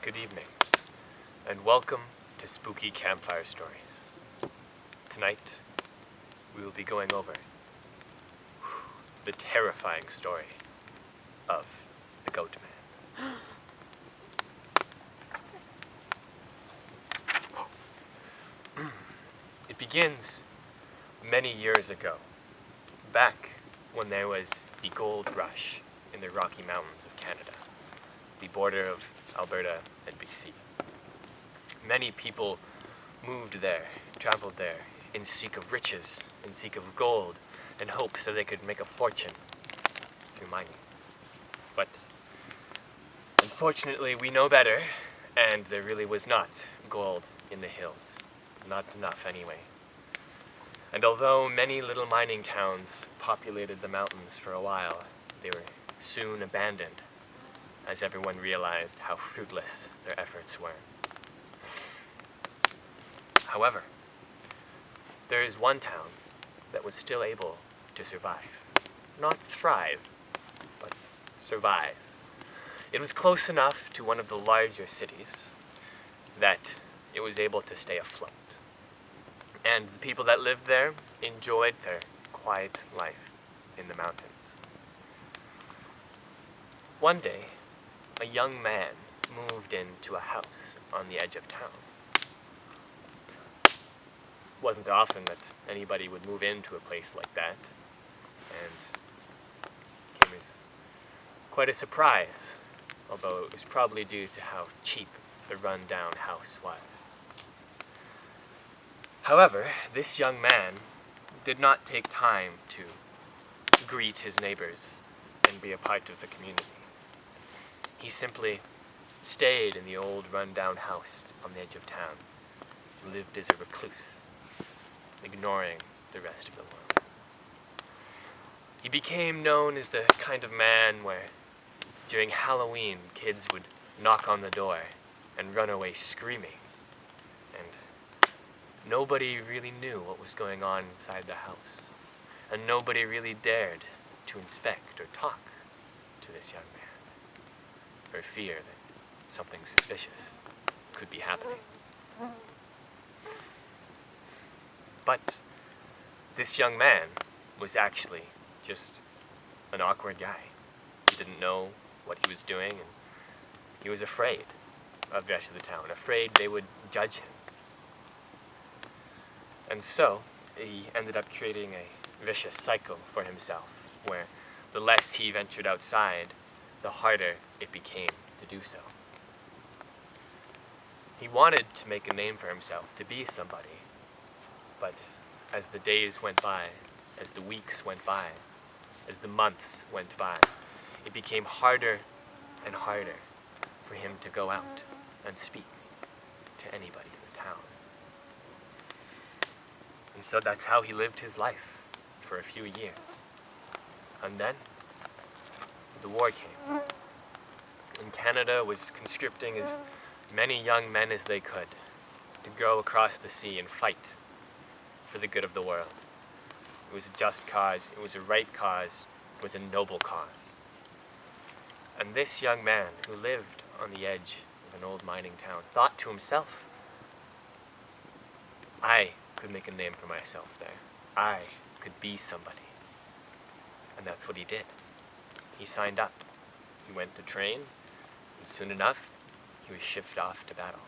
Good evening, and welcome to Spooky Campfire Stories. Tonight, we will be going over the terrifying story of the Goatman. It begins many years ago, back when there was the gold rush in the Rocky Mountains of Canada, the border of Alberta and BC. Many people moved there, traveled there, in seek of riches, in seek of gold, in hopes that they could make a fortune through mining. But unfortunately, we know better, and there really was not gold in the hills. Not enough, anyway. And although many little mining towns populated the mountains for a while, they were soon abandoned, as everyone realized how fruitless their efforts were. However, there is one town that was still able to survive. Not thrive, but survive. It was close enough to one of the larger cities that it was able to stay afloat. And the people that lived there enjoyed their quiet life in the mountains. One day, a young man moved into a house on the edge of town. It wasn't often that anybody would move into a place like that, and it came as quite a surprise, although it was probably due to how cheap the run-down house was. However, this young man did not take time to greet his neighbors and be a part of the community. He simply stayed in the old run-down house on the edge of town, lived as a recluse, ignoring the rest of the world. He became known as the kind of man where, during Halloween, kids would knock on the door and run away screaming, and nobody really knew what was going on inside the house, and nobody really dared to inspect or talk to this young man, for fear that something suspicious could be happening. But this young man was actually just an awkward guy. He didn't know what he was doing, and he was afraid of the rest of the town, afraid they would judge him. And so, he ended up creating a vicious cycle for himself, where the less he ventured outside, the harder it became to do so. He wanted to make a name for himself, to be somebody, but as the days went by, as the weeks went by, as the months went by, it became harder and harder for him to go out and speak to anybody in the town. And so that's how he lived his life for a few years. And then the war came. And Canada was conscripting as many young men as they could to go across the sea and fight for the good of the world. It was a just cause, it was a right cause, it was a noble cause. And this young man who lived on the edge of an old mining town thought to himself, I could make a name for myself there. I could be somebody. And that's what he did. He signed up. He went to train, and soon enough, he was shipped off to battle.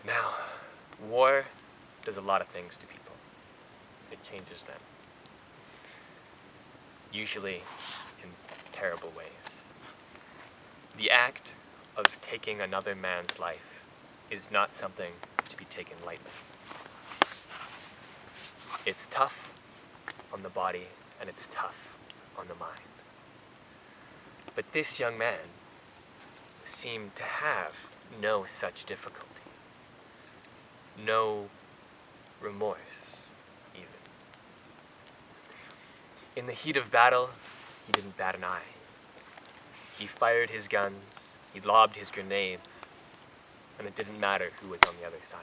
Now, war does a lot of things to people. It changes them. Usually in terrible ways. The act of taking another man's life is not something to be taken lightly. It's tough on the body, and it's tough on the mind. But this young man seemed to have no such difficulty. No remorse, even. In the heat of battle, he didn't bat an eye. He fired his guns, he lobbed his grenades, and it didn't matter who was on the other side.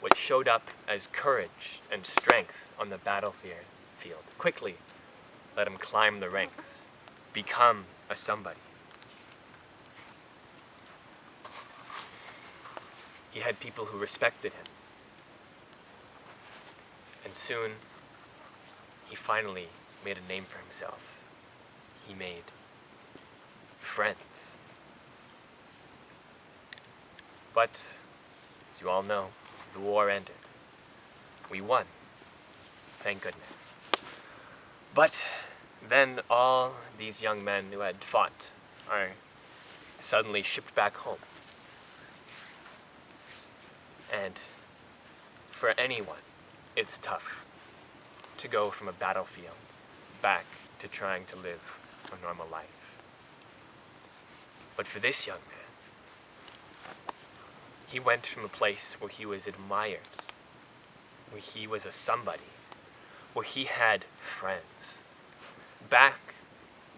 What showed up as courage and strength on the battlefield quickly let him climb the ranks become a somebody. He had people who respected him. And soon, he finally made a name for himself. He made friends. But, as you all know, the war ended. We won. Thank goodness. But then all these young men who had fought are suddenly shipped back home. And for anyone, it's tough to go from a battlefield back to trying to live a normal life. But for this young man, he went from a place where he was admired, where he was a somebody, where he had friends, back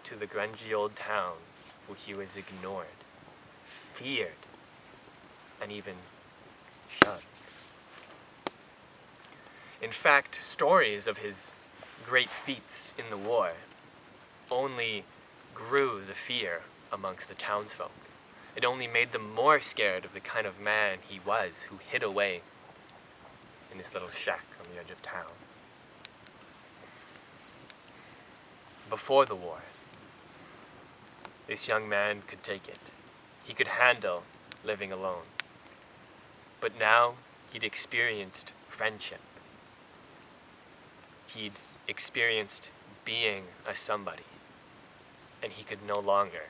to the grungy old town where he was ignored, feared, and even shunned. In fact, stories of his great feats in the war only grew the fear amongst the townsfolk. It only made them more scared of the kind of man he was, who hid away in his little shack on the edge of town. Before the war, this young man could take it. He could handle living alone. But now he'd experienced friendship. He'd experienced being a somebody, and he could no longer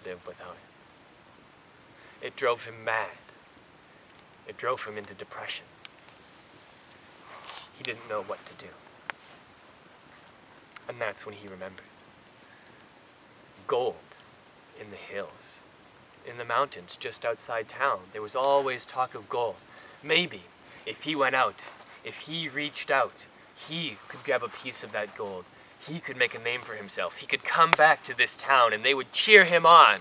live without it. It drove him mad. It drove him into depression. He didn't know what to do. And that's when he remembered. Gold in the hills, in the mountains just outside town. There was always talk of gold. Maybe if he went out, if he reached out, he could grab a piece of that gold. He could make a name for himself. He could come back to this town and they would cheer him on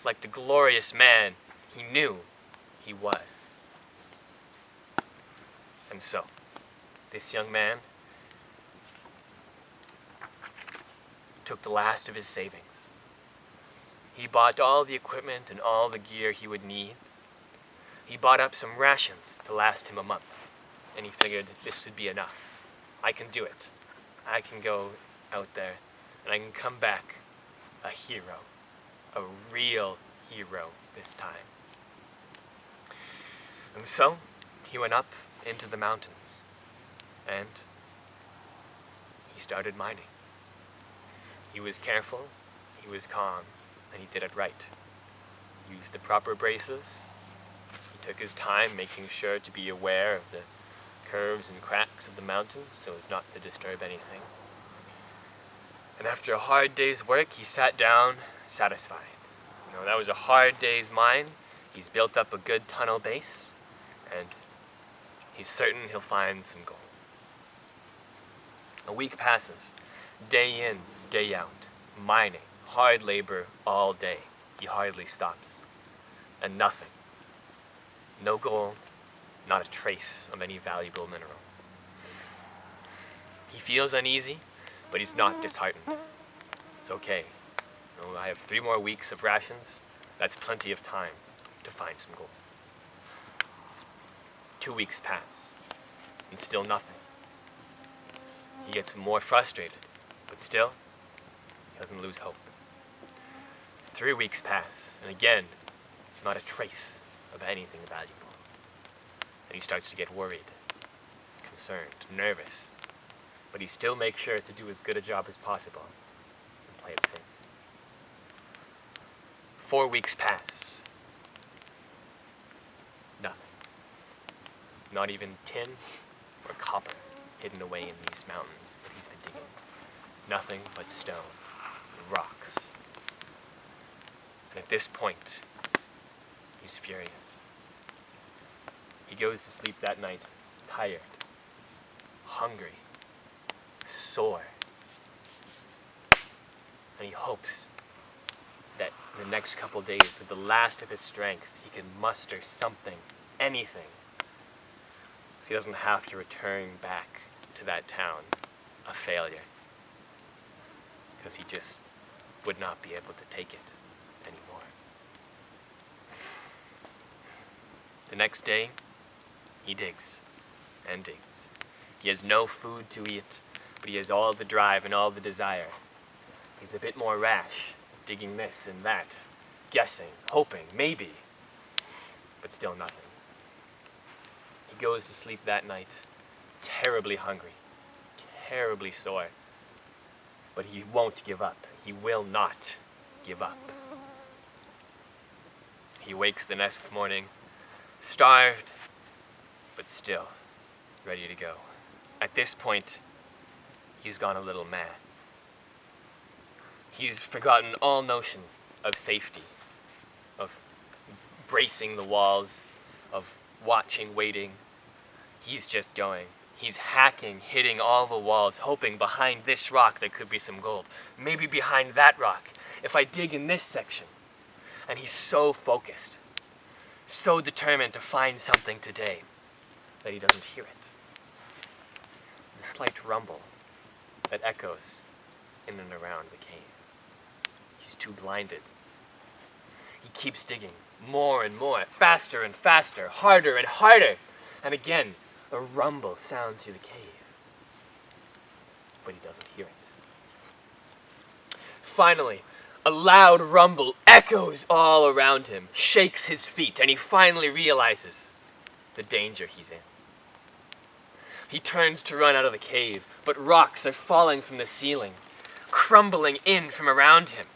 like the glorious man he knew he was. And so, this young man took the last of his savings. He bought all the equipment and all the gear he would need. He bought up some rations to last him a month, and he figured this would be enough. I can do it. I can go out there, and I can come back a hero, a real hero this time. And so, he went up into the mountains, and he started mining. He was careful, he was calm, and he did it right. He used the proper braces. He took his time making sure to be aware of the curves and cracks of the mountain so as not to disturb anything. And after a hard day's work, he sat down satisfied. That was a hard day's mine. He's built up a good tunnel base, and he's certain he'll find some gold. A week passes, day in, day out, mining, hard labor all day. He hardly stops. And nothing. No gold, not a trace of any valuable mineral. He feels uneasy, but he's not disheartened. It's okay. I have 3 more weeks of rations. That's plenty of time to find some gold. 2 weeks pass, and still nothing. He gets more frustrated, but still, he doesn't lose hope. 3 weeks pass, and again, not a trace of anything valuable. And he starts to get worried, concerned, nervous, but he still makes sure to do as good a job as possible and play it safe. 4 weeks pass. Nothing. Not even tin or copper hidden away in these mountains that he's been digging. Nothing but stone and rocks. And at this point, he's furious. He goes to sleep that night, tired, hungry, sore. And he hopes that in the next couple days, with the last of his strength, he can muster something, anything, so he doesn't have to return back to that town a failure. Because he just would not be able to take it anymore. The next day, he digs and digs. He has no food to eat, but he has all the drive and all the desire. He's a bit more rash, digging this and that, guessing, hoping, maybe, but still nothing. He goes to sleep that night, terribly hungry, terribly sore, but he won't give up. He will not give up. He wakes the next morning, starved, but still ready to go. At this point, he's gone a little mad. He's forgotten all notion of safety, of bracing the walls, of watching, waiting. He's just going. He's hacking, hitting all the walls, hoping behind this rock there could be some gold. Maybe behind that rock, if I dig in this section. And he's so focused, so determined to find something today, that he doesn't hear it. The slight rumble that echoes in and around the cave. He's too blinded. He keeps digging, more and more, faster and faster, harder and harder. And again, a rumble sounds through the cave. But he doesn't hear it. Finally, a loud rumble echoes all around him, shakes his feet, and he finally realizes the danger he's in. He turns to run out of the cave, but rocks are falling from the ceiling, crumbling in from around him.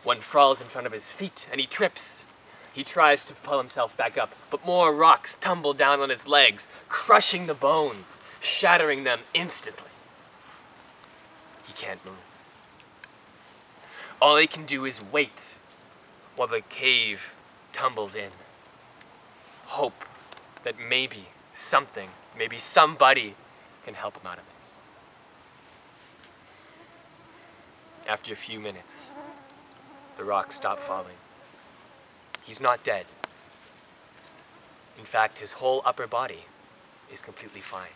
One falls in front of his feet, and he trips. He tries to pull himself back up, but more rocks tumble down on his legs, crushing the bones, shattering them instantly. He can't move. All he can do is wait while the cave tumbles in. Hope that maybe something, maybe somebody can help him out of this. After a few minutes, the rocks stop falling. He's not dead. In fact, his whole upper body is completely fine.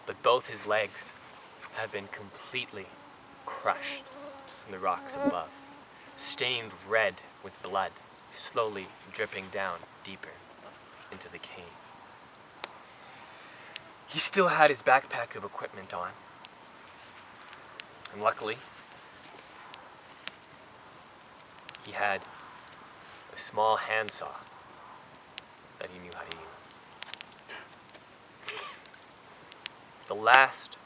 But both his legs have been completely crushed from the rocks above, stained red with blood, slowly dripping down deeper into the cave. He still had his backpack of equipment on, and luckily, he had a small handsaw that he knew how to use. The last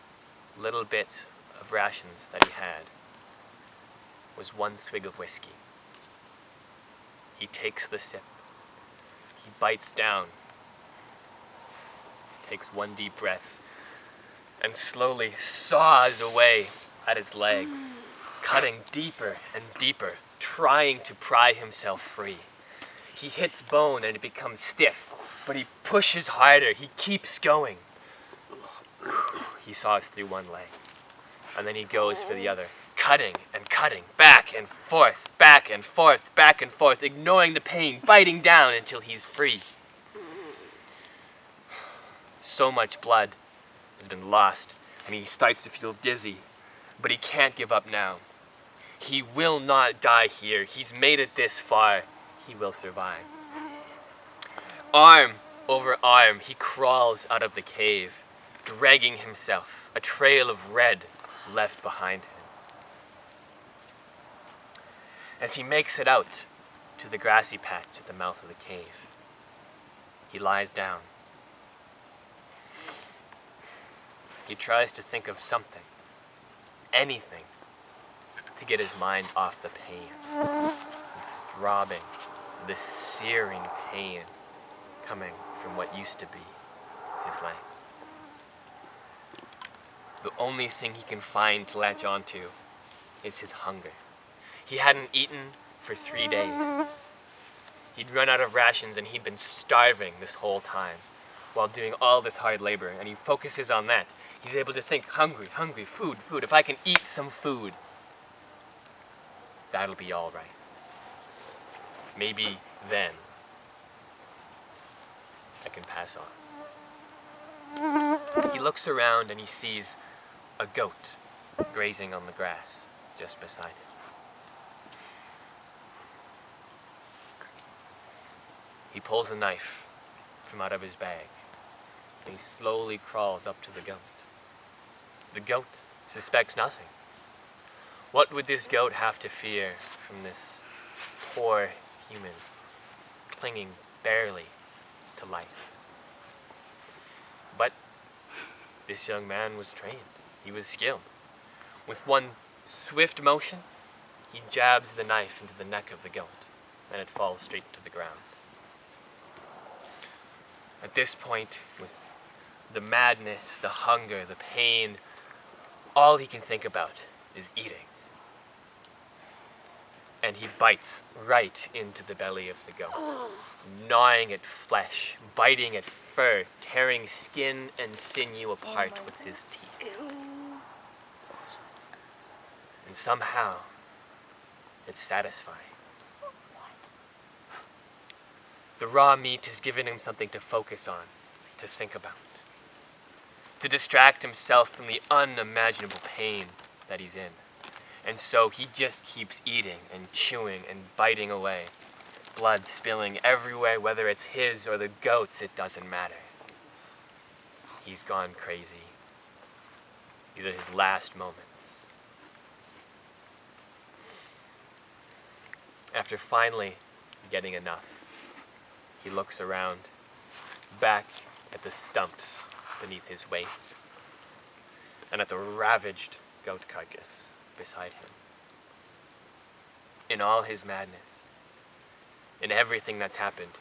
little bit of rations that he had was one swig of whiskey. He takes the sip. He bites down, takes one deep breath, and slowly saws away at his legs, cutting deeper and deeper, trying to pry himself free. He hits bone and it becomes stiff, but he pushes harder. He keeps going. He saws through one leg, and then he goes for the other, cutting and cutting, back and forth, back and forth, back and forth, ignoring the pain, biting down until he's free. So much blood has been lost, and he starts to feel dizzy, but he can't give up now. He will not die here. He's made it this far. He will survive. Arm over arm, he crawls out of the cave, dragging himself, a trail of red left behind him. As he makes it out to the grassy patch at the mouth of the cave, he lies down. He tries to think of something, anything, to get his mind off the pain, the throbbing, the searing pain coming from what used to be his legs. The only thing he can find to latch onto is his hunger. He hadn't eaten for 3 days. He'd run out of rations and he'd been starving this whole time while doing all this hard labor, and he focuses on that. He's able to think, hungry, hungry, food, food. If I can eat some food, that'll be all right. Maybe then I can pass on. He looks around and he sees a goat grazing on the grass. just beside him. He pulls a knife from out of his bag, and he slowly crawls up to the goat. The goat suspects nothing. What would this goat have to fear from this poor human clinging barely to life? But this young man was trained. He was skilled. With one swift motion, he jabs the knife into the neck of the goat, and it falls straight to the ground. At this point, with the madness, the hunger, the pain, all he can think about is eating. And he bites right into the belly of the goat, gnawing at flesh, biting at fur, tearing skin and sinew apart with his teeth. And somehow, it's satisfying. The raw meat has given him something to focus on, to think about, to distract himself from the unimaginable pain that he's in. And so he just keeps eating and chewing and biting away, blood spilling everywhere, whether it's his or the goat's, it doesn't matter. He's gone crazy. These are his last moments. After finally getting enough, he looks around, back at the stumps beneath his waist, and at the ravaged goat carcass beside him. In all his madness, in everything that's happened,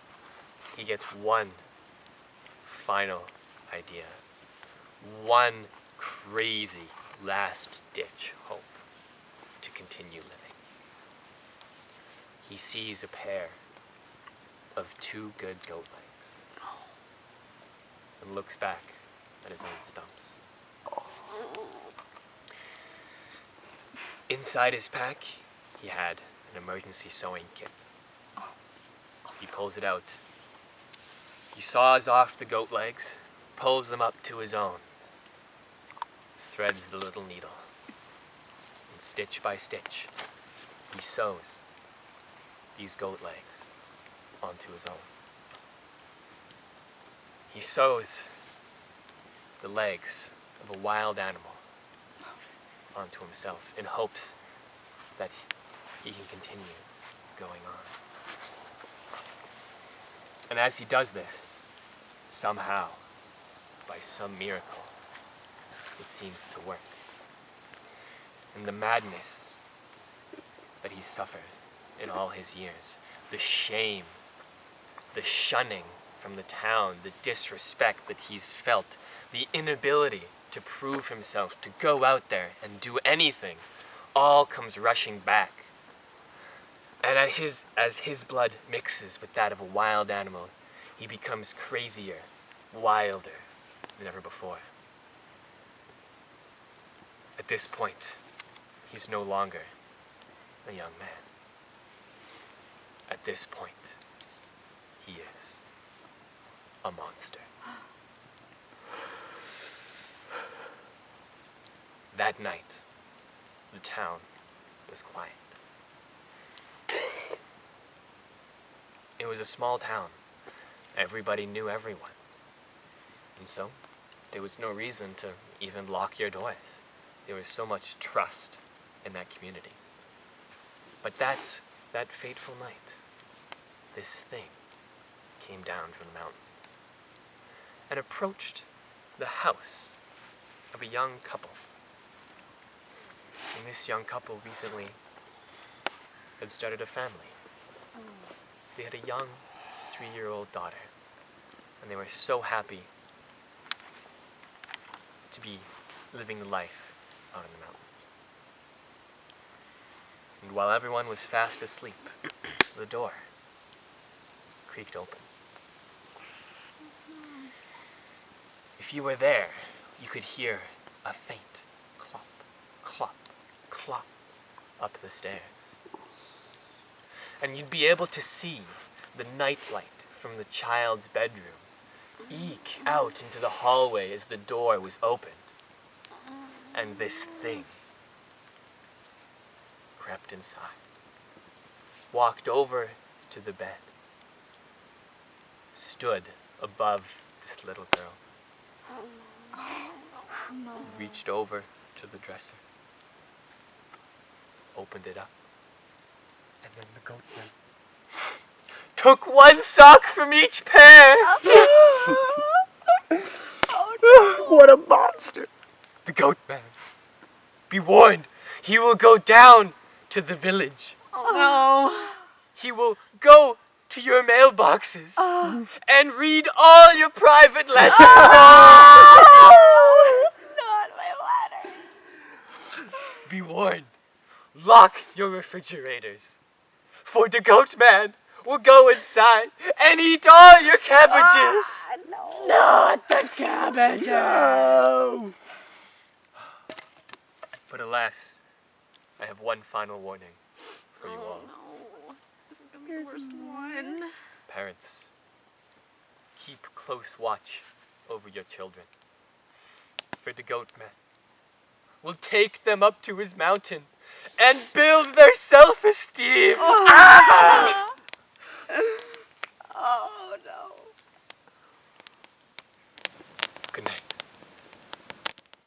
he gets one final idea, one crazy last-ditch hope to continue living. He sees a pair of two good goat legs and looks back at his own stumps. Inside his pack, he had an emergency sewing kit. He pulls it out. He saws off the goat legs, pulls them up to his own, threads the little needle, and stitch by stitch, he sews these goat legs onto his own. He sews the legs of a wild animal onto himself in hopes that he can continue going on. And as he does this, somehow, by some miracle, it seems to work. And the madness that he suffered in all his years, the shame, the shunning from the town, the disrespect that he's felt, the inability to prove himself, to go out there and do anything, all comes rushing back. And as his blood mixes with that of a wild animal, he becomes crazier, wilder than ever before. At this point, he's no longer a young man. At this point, he is a monster. That night, the town was quiet. It was a small town. Everybody knew everyone. And so, there was no reason to even lock your doors. There was so much trust in that community. But that fateful night, this thing came down from the mountains and approached the house of a young couple. And this young couple recently had started a family. They had a young 3-year-old daughter, and they were so happy to be living the life out in the mountains. And while everyone was fast asleep, the door creaked open. If you were there, you could hear a faint clop, clop, clop up the stairs. And you'd be able to see the nightlight from the child's bedroom eke out into the hallway as the door was opened. And this thing crept inside, walked over to the bed, stood above this little girl, reached over to the dresser, opened it up, and then the Goatman took one sock from each pair. What a monster! The Goatman, be warned, he will go down to the village. Oh no. He will go to your mailboxes and read all your private letters. Not my letters. Be warned, lock your refrigerators, for the Goatman will go inside and eat all your cabbages. No. Not the cabbage! No! But alas, I have one final warning for you all. No. This is gonna be the worst one. Parents, keep close watch over your children, for the Goatman will take them up to his mountain and build their self-esteem.